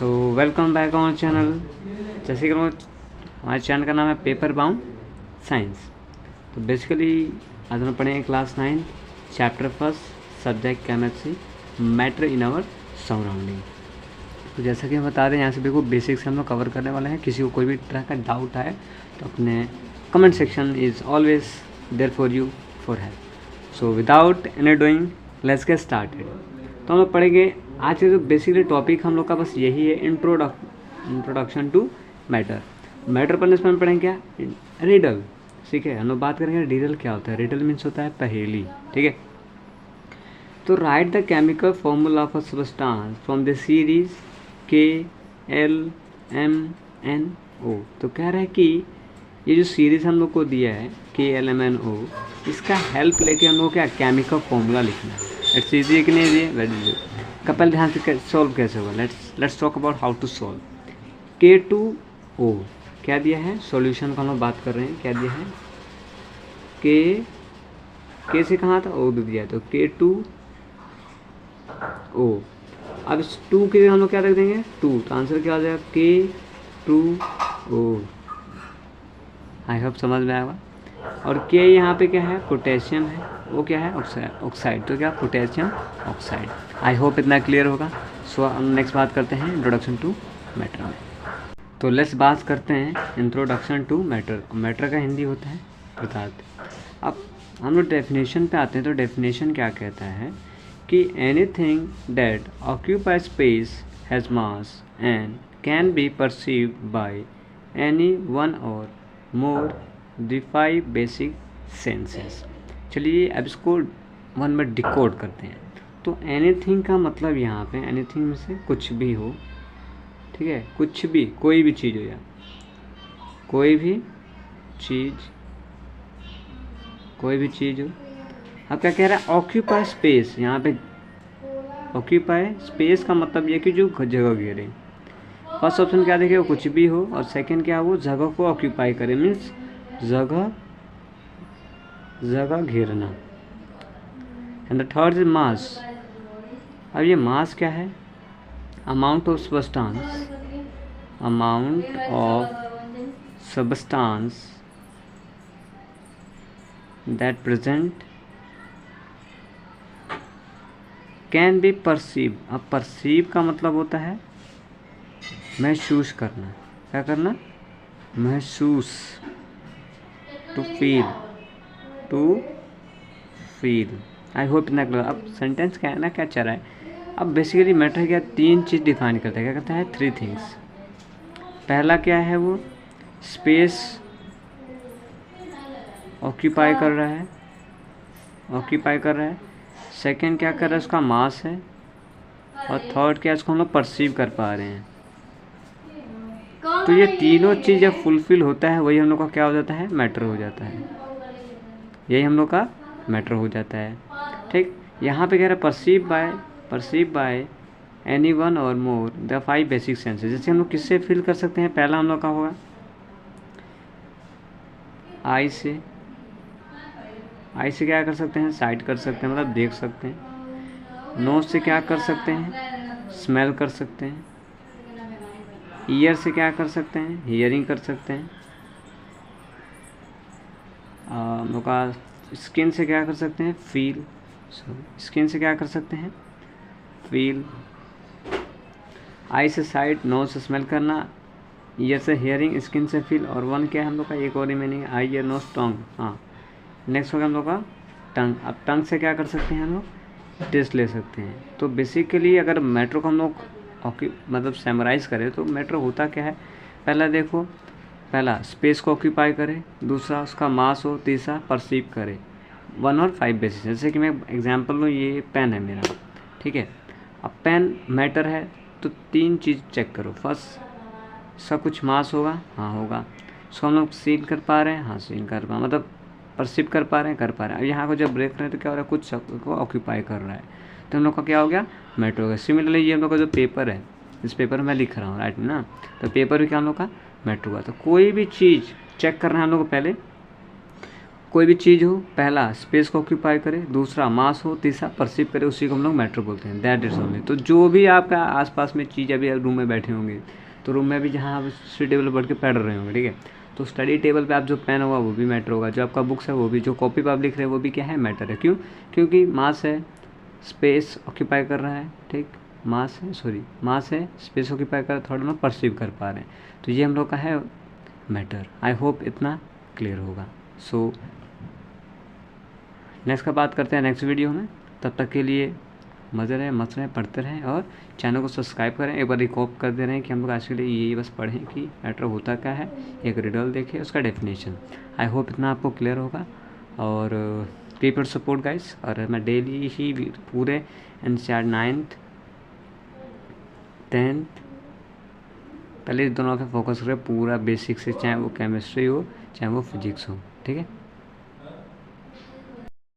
So welcome back on channel. जैसे कि हमारे चैनल का नाम है पेपर बाउंड साइंस। तो बेसिकली आज हम पढ़ेंगे class 9 chapter first subject chemistry matter in our surrounding. तो जैसा कि हम बता दें, यहाँ से देखो बेसिक्स हम लोग कवर करने वाले हैं। किसी को कोई भी तरह का डाउट आए तो अपने comment section is always there for you for help. So without any doing let's get started. तो हम लोग पढ़ेंगे आज के जो बेसिकली टॉपिक हम लोग का बस यही है, इंट्रोडक्शन टू मैटर पढ़ने से हम पढ़ेंगे क्या, रिडल। ठीक है, हम लोग बात करेंगे रिडल क्या होता है। रिडल मीन्स होता है पहेली। ठीक है, तो right the chemical formula of a substance from the series KLMNO। तो कह रहा है कि ये जो सीरीज हम लोग को दिया है KLMNO, इसका हेल्प लेके हम लोग क्या केमिकल फॉर्मूला लिखना है। इट्स ईजी है कि नहीं ईजी है? Very easy. कपल ध्यान से सॉल्व कैसे होगा, let's talk about how to solve. K2O क्या दिया है, सॉल्यूशन का हम लोग बात कर रहे हैं। क्या दिया है, K से कहाँ था, O दिया है, तो K2O। अब इस 2 के लिए हम लोग क्या रख देंगे, 2, तो आंसर क्या हो जाएगा K2O। आई होप समझ में आएगा। और K यहाँ पे क्या है, पोटेशियम है, वो क्या है ऑक्साइड, तो क्या पोटेशियम ऑक्साइड। आई होप इतना क्लियर होगा। सो हम नेक्स्ट बात करते हैं इंट्रोडक्शन टू मैटर में। तो लेट्स बात करते हैं इंट्रोडक्शन टू मैटर। मैटर का हिंदी होता है पदार्थ। अब हम लोग डेफिनेशन पे आते हैं। तो डेफिनेशन क्या कहता है कि anything that occupy space has mass and can be perceived by any one और मोर द 5 बेसिक सेंसेस। चलिए अब इसको वन में डिकोड करते हैं। तो एनीथिंग का मतलब यहाँ पे एनीथिंग में से कुछ भी हो। ठीक है, कुछ भी, कोई भी चीज़ हो, या कोई भी चीज़ हो। अब क्या कह रहा है, ऑक्यूपाई स्पेस। यहाँ पे ऑक्यूपाई स्पेस का मतलब ये कि जो जगह घेरे। फर्स्ट ऑप्शन क्या देखे, वो कुछ भी हो, और सेकंड क्या, वो जगह को ऑक्यूपाई करे, मीन्स जगह घेरना। And the third is mass. अब ये मास क्या है, amount of substance that present can be perceive. अब परसीव का मतलब होता है महसूस करना। क्या करना, महसूस, टू फील। आई होप इतना क्लियर। अब सेंटेंस क्या है ना, क्या चल रहा है। अब बेसिकली मैटर क्या 3 चीज़ डिफाइन करता है। क्या करता है, 3 थिंग्स। पहला क्या है, वो स्पेस ऑक्यूपाई कर रहा है। सेकंड क्या कर रहा है, उसका मास है। और थर्ड क्या है, उसको हम लोग परसीव कर पा रहे हैं। तो ये तीनों चीज़ जब फुलफिल होता है, वही हम लोग का क्या हो जाता है, मैटर हो जाता है। यही हम लोग का मैटर हो जाता है। ठीक, यहाँ पे कह रहा है परसीव बाय एनी वन और मोर द 5 बेसिक सेंसेस। जैसे हम लोग किससे फील कर सकते हैं, पहला हम लोग का होगा आई से क्या कर सकते हैं, साइट कर सकते हैं, मतलब देख सकते हैं। नोज से क्या कर सकते हैं, स्मेल कर सकते हैं। ईयर से क्या कर सकते हैं, हियरिंग कर सकते हैं। हम लोग का स्किन से क्या कर सकते हैं, फील। आई से साइट, नोज से स्मेल करना, ईयर से हियरिंग, स्किन से फील। और वन क्या है हम लोग का, एक और रिमेनिंग, आई, ईयर, नोज, टंग। हाँ, नेक्स्ट होगा हम लोग का टंग। अब टंग से क्या कर सकते हैं हम लोग, टेस्ट ले सकते हैं। तो बेसिकली अगर मैटर को हम लोग मतलब समराइज़ करें तो मैटर होता क्या है, पहला स्पेस को ऑक्यूपाई करे, दूसरा उसका मास हो, तीसरा परसीव करे। 1 और 5 बेसिस। जैसे कि मैं एग्जांपल लूँ, ये पेन है मेरा। ठीक है, अब पेन मैटर है तो 3 चीज़ चेक करो। फर्स्ट, इसका कुछ मास होगा, हाँ होगा। उसको हम लोग सील कर पा रहे हैं, हाँ सील कर पा, मतलब परसीव कर पा रहे हैं। अब यहाँ को जब ब्रेक रहे हैं तो क्या हो रहा है, कुछ को ऑक्यूपाई कर रहा है, तो हम लोग का क्या हो गया, मैटर हो गया। सिमिलरली ये हम लोग का जो पेपर है, इस पेपर में लिख रहा हूँ राइट ना, तो पेपर भी क्या हम लोग का मैटर हुआ। तो कोई भी चीज़ चेक करना है हम लोग को, पहले कोई भी चीज़ हो, पहला स्पेस को ऑक्यूपाई करे, दूसरा मास हो, तीसरा परसीव करे, उसी को हम लोग मैटर बोलते हैं। That is only. तो जो भी आपका आसपास में चीज़, अभी रूम में बैठे होंगे तो रूम में भी जहाँ आप स्टडी टेबल पर बैठ के पढ़ रहे होंगे, ठीक है, तो स्टडी टेबल पे आप जो पेन होगा वो भी मैटर होगा, जो आपका बुक्स है वो भी, जो कॉपी पर आप लिख रहे हैं वो भी क्या है, मैटर है। क्यों? क्योंकि मास है, स्पेस ऑक्यूपाई कर रहा है, ठीक, मास है, स्पेस ऑक्यूपाई कर रहा है, थोड़ा ना परसीव कर पा रहे हैं, तो ये हम लोग का है मैटर। आई होप इतना क्लियर होगा। सो नेक्स्ट का बात करते हैं नेक्स्ट वीडियो में। तब तक के लिए मज़े रहें, मस्त रहें, पढ़ते रहें और चैनल को सब्सक्राइब करें। एक बार रिकॉप कर दे रहे हैं कि हम लोग आज के लिए यही बस पढ़ें कि मैटर होता क्या है, एक रिडल देखें, उसका डेफिनेशन। आई होप इतना आपको क्लियर होगा और कीप योर सपोर्ट गाइस। और मैं डेली ही पूरे NCERT 9th 10th पहले दोनों पे फोकस करें पूरा बेसिक से, चाहे वो केमिस्ट्री हो चाहे वो फिजिक्स हो, ठीक है।